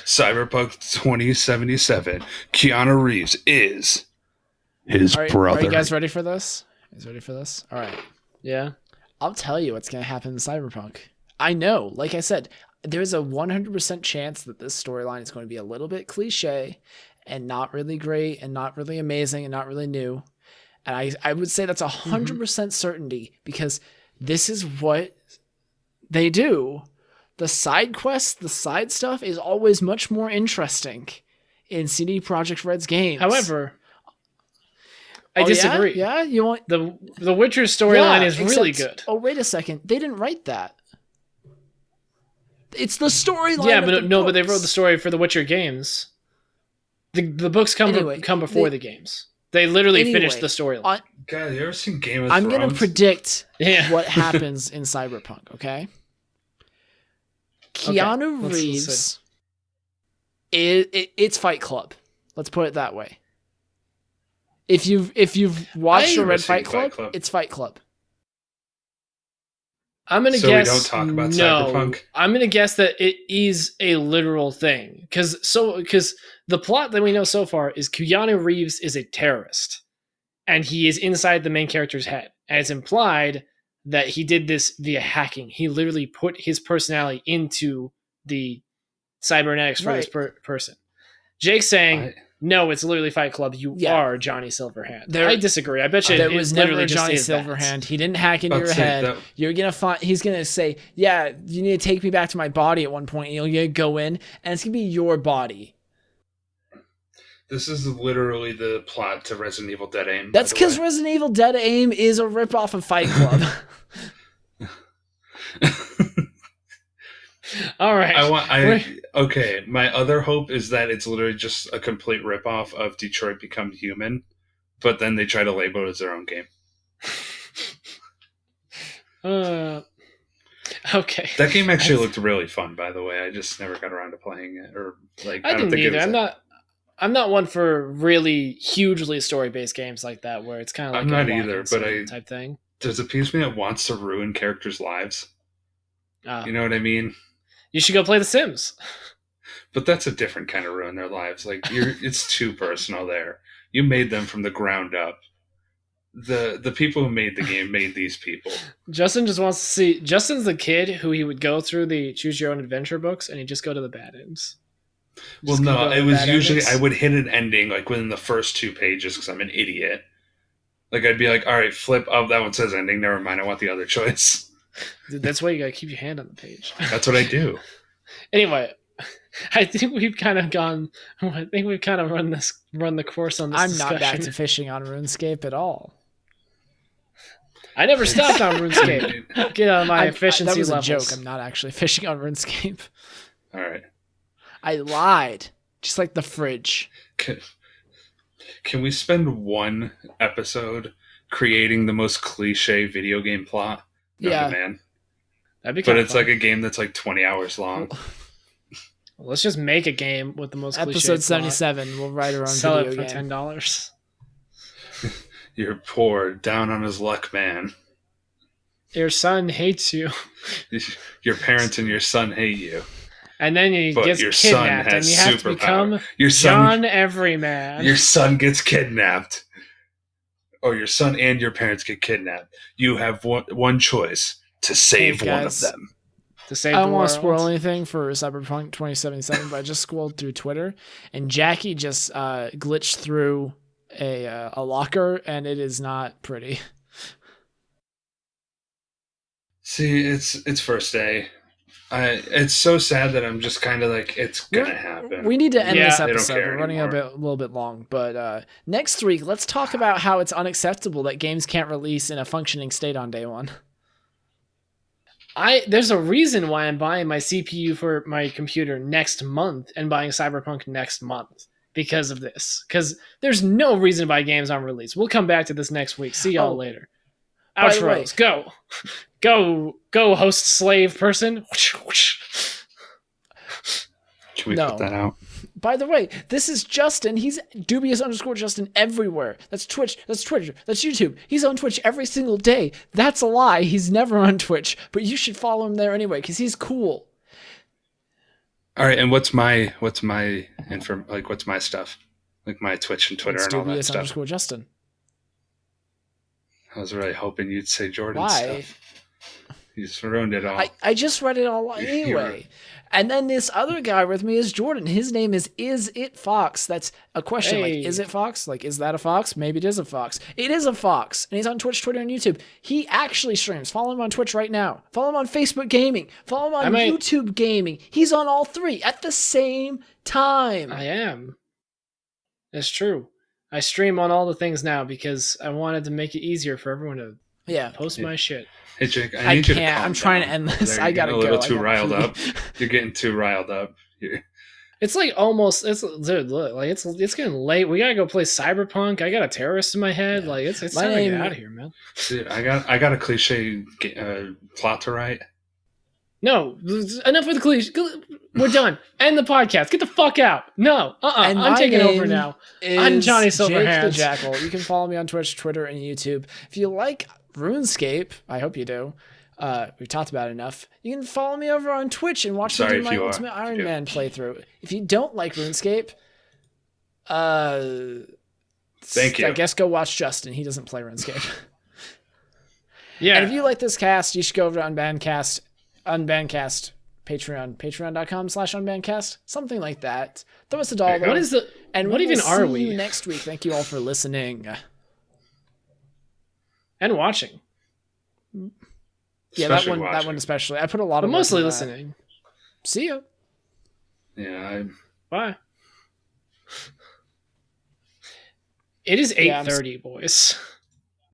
Cyberpunk 2077. Keanu Reeves is his brother. Are you guys ready for this? All right. Yeah. I'll tell you what's going to happen in Cyberpunk. I know, like I said, there's a 100% chance that this storyline is going to be a little bit cliche and not really great and not really amazing and not really new. And I would say that's 100% certainty because this is what they do. The side quests, the side stuff is always much more interesting in CD Projekt Red's games. However, I disagree. Yeah? You want the Witcher storyline is really good. Oh, wait a second. They didn't write that. It's the storyline. Yeah, but they wrote the story for the Witcher games. The books come before the games. They literally finished the storyline. God, you ever seen Game of Thrones? I'm going to predict what happens in Cyberpunk, okay? Keanu Reeves, it's Fight Club. Let's put it that way. If you've watched or read Fight Club, it's Fight Club. I'm gonna guess. We don't talk about Cyberpunk. I'm gonna guess that it is a literal thing because the plot that we know so far is Keanu Reeves is a terrorist, and he is inside the main character's head, and it's implied that he did this via hacking. He literally put his personality into the cybernetics for this person. Jake's saying. No, it's literally Fight Club. You are Johnny Silverhand. I disagree. I bet you there was never Johnny Silverhand. He didn't hack into your head. You're gonna find. He's gonna say, "Yeah, you need to take me back to my body." At one point, and you'll go in, and it's gonna be your body. This is literally the plot to Resident Evil Dead Aim. That's because Resident Evil Dead Aim is a ripoff of Fight Club. All right. Okay. My other hope is that it's literally just a complete ripoff of Detroit Become Human, but then they try to label it as their own game. Okay. That game actually looked really fun, by the way. I just never got around to playing it, or like I don't didn't think either. it was. I'm not one for really hugely story based games like that, where it's kind of like I'm not either, but type thing. There's a piece of me that wants to ruin characters' lives. You know what I mean? You should go play The Sims. But that's a different kind of ruin their lives. Like it's too personal there. You made them from the ground up. The people who made the game made these people. Justin just wants to see. Justin's the kid who he would go through the Choose Your Own Adventure books, and he'd just go to the bad ends. Well, no, it was usually endings. I would hit an ending like within the first 2 pages because I'm an idiot. Like I'd be like, all right, flip. Oh, that one says ending. Never mind. I want the other choice. Dude, that's why you gotta keep your hand on the page. That's what I do. Anyway, I think we've kind of run the course on this. I'm discussion. not back to fishing on RuneScape at all. I never stopped on RuneScape. Get on my efficiency levels. That was a joke. I'm not actually fishing on RuneScape. All right. I lied. Just like the fridge. Can we spend one episode creating the most cliche video game plot? Yeah. Man. That'd be but it's fun. Like a game that's like 20 hours long. Well, let's just make a game with the most episode 77. Plot. We'll write our own Sell video it for game. $10. You're poor, down on his luck, man. Your son hates you. Your parents and your son hate you. And then he gets kidnapped, and you have to become John Everyman. Your son gets kidnapped. Or your son and your parents get kidnapped. You have one choice to save one of them. To save I don't want to spoil anything for Cyberpunk 2077, but I just scrolled through Twitter, and Jackie just glitched through a locker, and it is not pretty. See, it's first day. It's so sad that I'm just kind of like, it's gonna happen. We need to end this episode. We're running a little bit long, but next week let's talk about how it's unacceptable that games can't release in a functioning state on day one. There's a reason why I'm buying my CPU for my computer next month and buying Cyberpunk next month because of this. Because there's no reason to buy games on release. We'll come back to this next week. See y'all later. Outros, go. Go, host slave person. Should we put that out? By the way, this is Justin. He's dubious_Justin everywhere. That's Twitch. That's Twitter. That's YouTube. He's on Twitch every single day. That's a lie. He's never on Twitch, but you should follow him there anyway because he's cool. All right, and what's my what's my stuff? Like my Twitch and Twitter and all that stuff. Dubious_Justin. I was really hoping you'd say Jordan Why? stuff. You just ruined it all. I just read it all anyway. And then this other guy with me is Jordan. His name is It Fox? That's a question. Like, is it Fox? Like, is that a fox? Maybe it is a fox. It is a fox. And he's on Twitch, Twitter, and YouTube. He actually streams. Follow him on Twitch right now. Follow him on Facebook Gaming. Follow him on YouTube Gaming. He's on all three at the same time. I am. That's true. I stream on all the things now because I wanted to make it easier for everyone to post my shit. Hey Jake, I need you to calm down. I'm trying to end this. I gotta go. A little too riled up. You're getting too riled up. It's like almost. Dude, look, like it's getting late. We gotta go play Cyberpunk. I got a terrorist in my head. Like it's time to get out of here, man. Dude, I got a cliche plot to write. No, enough with the cliche. We're done. End the podcast. Get the fuck out. No, I'm taking over now. I'm Johnny Silverhands. Jake the Jackal. You can follow me on Twitch, Twitter, and YouTube. If you like RuneScape, I hope you do. We've talked about it enough. You can follow me over on Twitch and watch me do my Ultimate Iron Man playthrough. If you don't like RuneScape, thank you. I guess go watch Justin. He doesn't play RuneScape. Yeah. And if you like this cast, you should go over to Unbannedcast, Patreon, patreon.com/unbannedcast, something like that. Throw us $1. What is the? And what even are we? See you next week. Thank you all for listening and watching. Yeah, that one especially. I put a lot of mostly listening. See ya. Yeah. Bye. It is 8:30, boys.